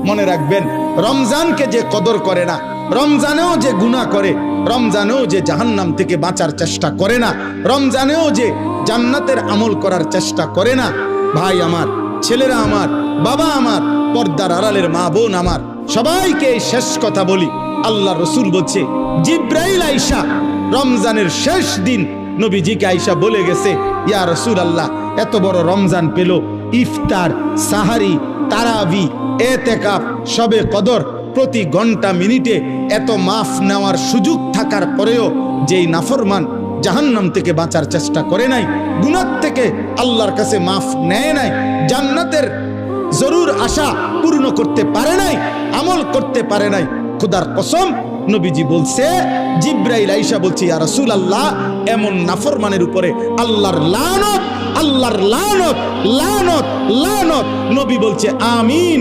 মনে রাখবেন, রমজানকে যে কদর করে না, রমজানেও যে গুনাহ করে, রমজানেও যে জাহান্নাম থেকে বাঁচার চেষ্টা করে না, রমজানেও যে জান্নাতের আমল করার চেষ্টা করে না, ভাই আমার, ছেলেরা আমার, বাবা আমার, পর্দার আড়ালের মা বোন আমার, সবাইকে এই শেষ কথা বলি। আল্লাহ রসুল বলছে, জিব্রাইল আইসা রমজানের শেষ দিন নবীজিকে আইসা বলে গেছে, ইয়া রাসূলুল্লাহ, এত বড় রমজান পেল, ইফতার, সাহারি, তারাবি, এতেকাফ, শবে কদর, প্রতি ঘন্টা মিনিটে এত মাফ নেওয়ার সুযোগ থাকার পরেও যেই নাফরমান জাহান্নাম থেকে বাঁচার চেষ্টা করে নাই, গুনাহ থেকে আল্লাহর কাছে মাফ নেয় নাই, জান্নাতের জরুর আশা পূর্ণ করতে পারে নাই, আমল করতে পারে নাই, খোদার কসম নবীজি বলছে, জিব্রাইল আইসা বলছে, ইয়া রাসূলুল্লাহ, এমন নাফরমানের উপরে আল্লাহর লানত, আল্লাহর লানত, লানত, লানত। নবী বলছে আমিন।